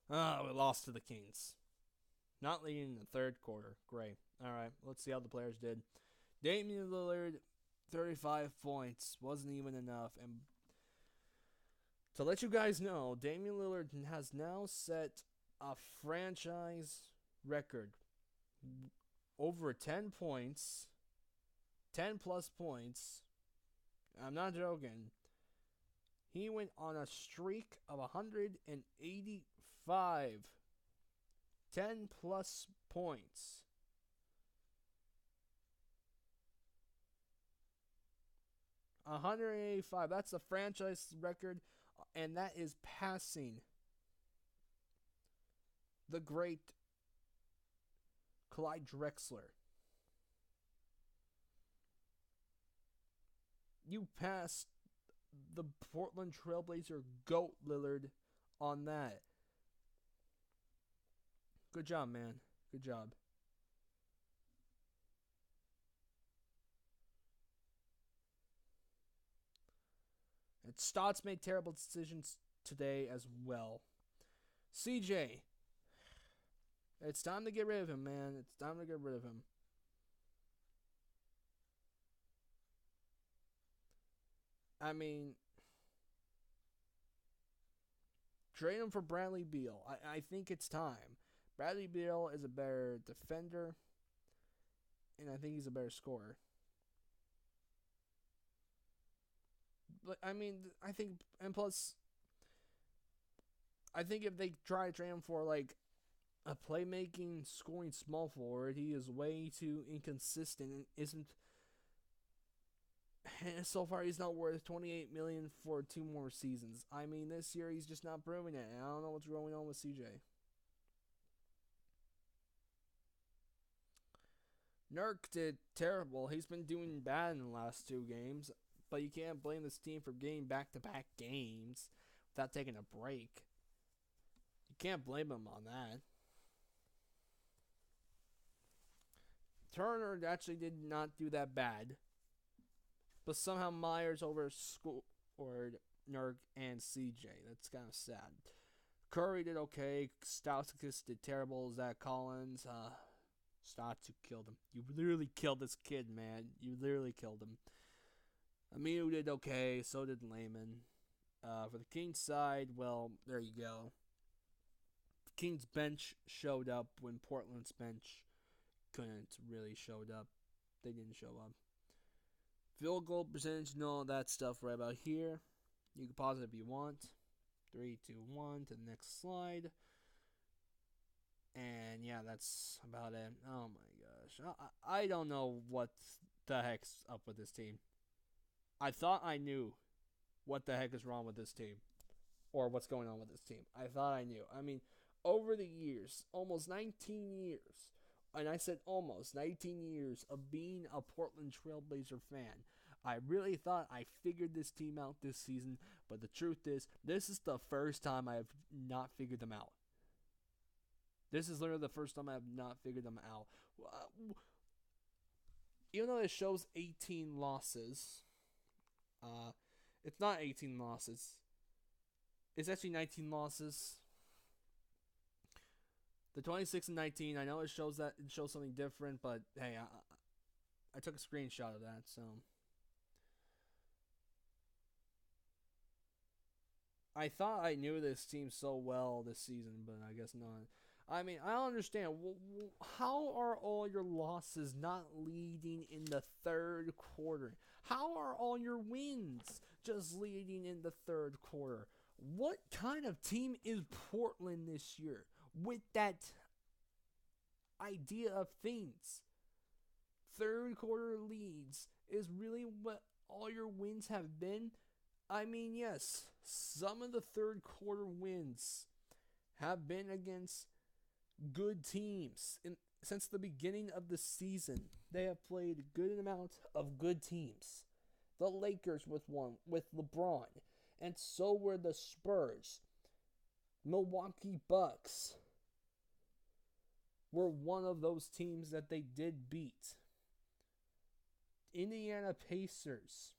Oh, we lost to the Kings. Not leading in the third quarter. Great. All right, let's see how the players did. Damian Lillard, 35 points. Wasn't even enough. And to let you guys know, Damian Lillard has now set a franchise record over 10 points, 10 plus points. I'm not joking. He went on a streak of 185. 10 plus points. 185. That's a franchise record, and that is passing the great Clyde Drexler. You passed the Portland Trailblazer GOAT Lillard on that. Good job, man. Good job. And Stotts made terrible decisions today as well. CJ, it's time to get rid of him, man. It's time to get rid of him. I mean, trade him for Bradley Beal. I think it's time. Bradley Beal is a better defender, and I think he's a better scorer. But I mean, I think, and plus, I think if they try to trade him for like a playmaking, scoring small forward, he is way too inconsistent and isn't. So far, he's not worth 28 million for 2 more seasons. I mean, this year he's just not proving it. And I don't know what's going on with CJ. Nurk did terrible. He's been doing bad in the last 2 games, but you can't blame this team for getting back-to-back games without taking a break. You can't blame him on that. Turner actually did not do that bad, but somehow Myers overscored Nurk and CJ. That's kind of sad. Curry did okay. Stauskas did terrible. Zach Collins, Statu killed him. You literally killed this kid, man. You literally killed him. Aminu did okay. So did Lehman. For the Kings side, well, there you go. The Kings bench showed up when Portland's bench couldn't really showed up. They didn't show up. Field goal percentage and all that stuff right about here. You can pause it if you want. 3, 2, 1 to the next slide. And yeah, that's about it. Oh my gosh. I don't know what the heck's up with this team. I thought I knew what the heck is wrong with this team. Or what's going on with this team. I thought I knew. I mean, over the years, almost 19 years, and I said almost 19 years of being a Portland Trailblazer fan, I really thought I figured this team out this season, but the truth is, this is the first time I have not figured them out. This is literally the first time I have not figured them out. Even though it shows 18 losses, uh, it's not 18 losses. It's actually 19 losses. The 26 and 19, I know it shows something different, but hey, I took a screenshot of that, so I thought I knew this team so well this season, but I guess not. I mean, I don't understand. How are all your losses not leading in the third quarter? How are all your wins just leading in the third quarter? What kind of team is Portland this year with that idea of things? Third quarter leads is really what all your wins have been. I mean, yes, some of the third quarter wins have been against good teams. Since the beginning of the season, they have played a good amount of good teams. The Lakers with LeBron, and so were the Spurs. Milwaukee Bucks were one of those teams that they did beat. Indiana Pacers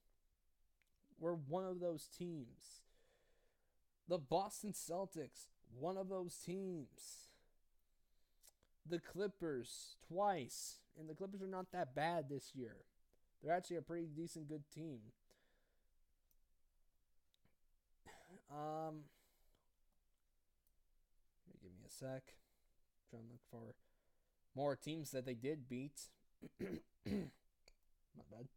were one of those teams. The Boston Celtics One of those teams. The Clippers twice. And the Clippers are not that bad this year. They're actually a pretty decent, good team. Give me a sec. Trying to look for more teams that they did beat. Not bad.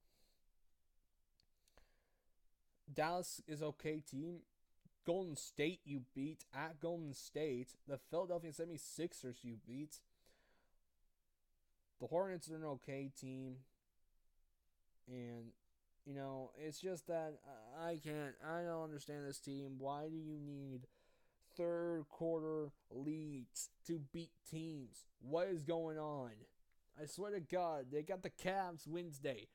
Dallas is okay team. Golden State you beat at Golden State. The Philadelphia 76ers you beat. The Hornets are an okay team. And, it's just that I don't understand this team. Why do you need third quarter leads to beat teams? What is going on? I swear to God, they got the Cavs Wednesday.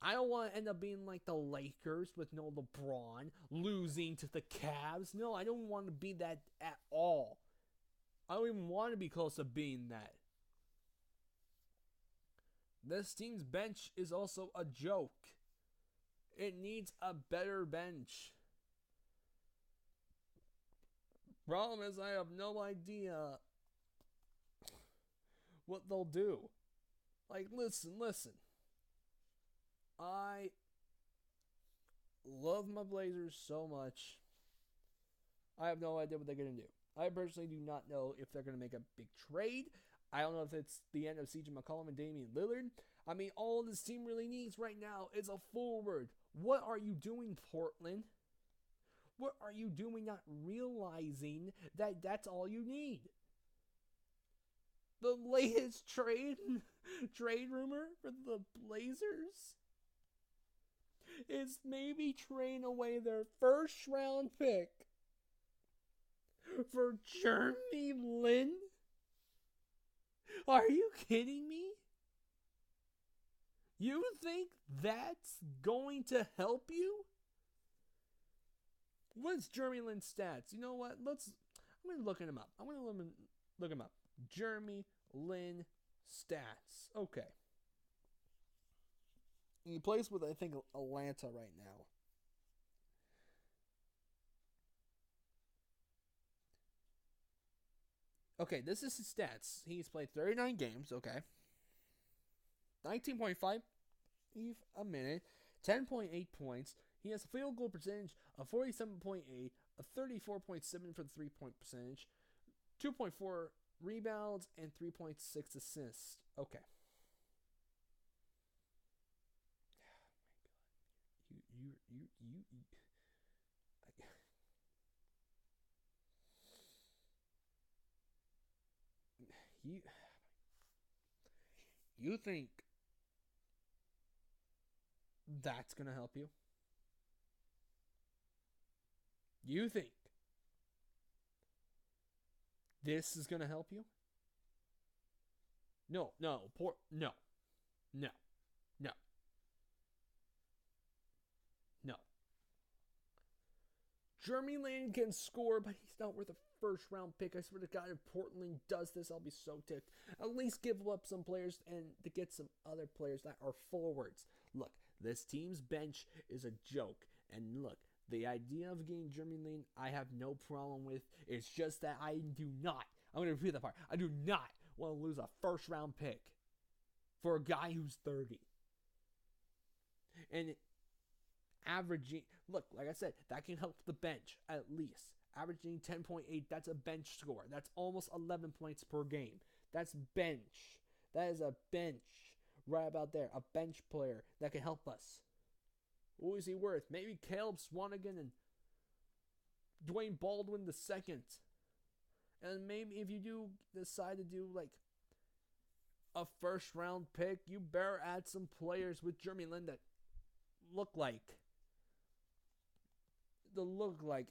I don't want to end up being like the Lakers with no LeBron losing to the Cavs. No, I don't want to be that at all. I don't even want to be close to being that. This team's bench is also a joke. It needs a better bench. Problem is, I have no idea what they'll do. Like, listen. I love my Blazers so much. I have no idea what they're going to do. I personally do not know if they're going to make a big trade. I don't know if it's the end of CJ McCollum and Damian Lillard. I mean, all this team really needs right now is a forward. What are you doing, Portland? What are you doing not realizing that that's all you need? The latest trade rumor for the Blazers is maybe trading away their first round pick for Jeremy Lin? Are you kidding me? You think that's going to help you? What's Jeremy Lin's stats? You know what? I'm going to look him up. I'm going to look him up. Jeremy Lin stats. Okay. He plays with, I think, Atlanta right now. Okay, this is his stats. He's played 39 games, okay. 19.5 a minute, 10.8 points. He has a field goal percentage of 47.8, a 34.7 for the three-point percentage, 2.4 rebounds, and 3.6 assists. Okay. You think that's going to help you? You think this is going to help you? No. Jeremy Lin can score, but he's not worth a first round pick. I swear to God, if Portland does this, I'll be so ticked. At least give up some players and to get some other players that are forwards. Look, this team's bench is a joke. And look, the idea of getting Jeremy Lin, I have no problem with. It's just that I'm going to repeat that part. I do not want to lose a first round pick for a guy who's 30. And averaging, look, like I said, that can help the bench at least. Averaging 10.8, that's a bench score. That's almost 11 points per game. That's bench. That is a bench right about there. A bench player that can help us. Who is he worth? Maybe Caleb Swanigan and Dwayne Baldwin II. And maybe if you do decide to do like a first round pick, you better add some players with Jeremy Lin that look like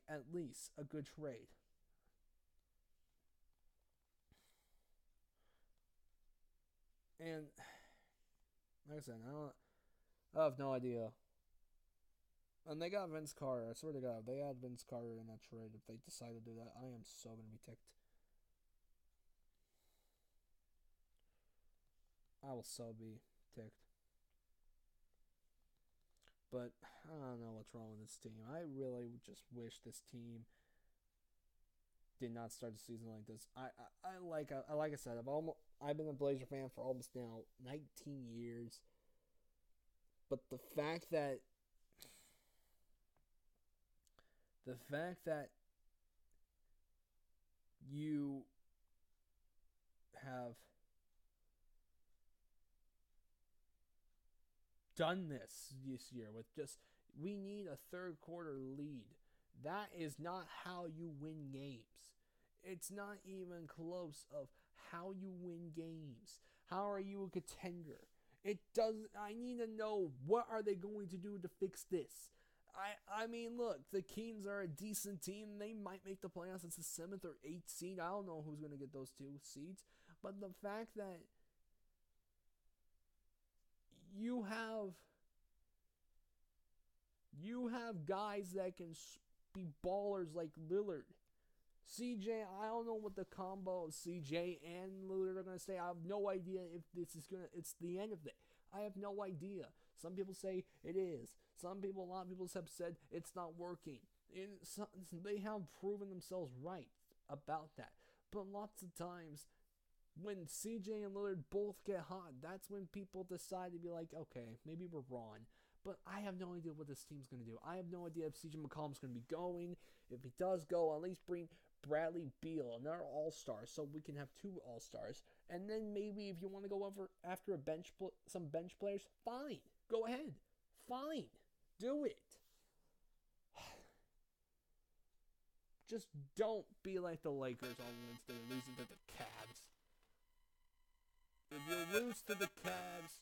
at least a good trade. And like I said, I have no idea. And they got Vince Carter. I swear to God, if they had Vince Carter in that trade, if they decide to do that, I am so going to be ticked. I will so be ticked. But I don't know what's wrong with this team. I really just wish this team did not start the season like this. Like I said, I've been a Blazer fan for almost now 19 years. But the fact that you have done this year with just we need a third quarter lead. That is not how you win games. It's not even close of how you win games. How are you a contender? It doesn't. I need to know what are they going to do to fix this. I mean, look, the Kings are a decent team. They might make the playoffs. It's the 7th or 8th seed. I don't know who's going to get those 2 seeds. But the fact that you have guys that can be ballers like Lillard. CJ, I don't know what the combo of CJ and Lillard are going to say. I have no idea if it's the end of it. I have no idea. Some people say it is. A lot of people have said it's not working. They have proven themselves right about that. But lots of times, when CJ and Lillard both get hot, that's when people decide to be like, okay, maybe we're wrong. But I have no idea what this team's going to do. I have no idea if CJ McCollum's going to be going. If he does go, at least bring Bradley Beal, another all-star, so we can have 2 all-stars. And then maybe if you want to go over after some bench players, fine. Go ahead. Fine. Do it. Just don't be like the Lakers on Wednesday losing to the Cavs. If you lose to the Cavs,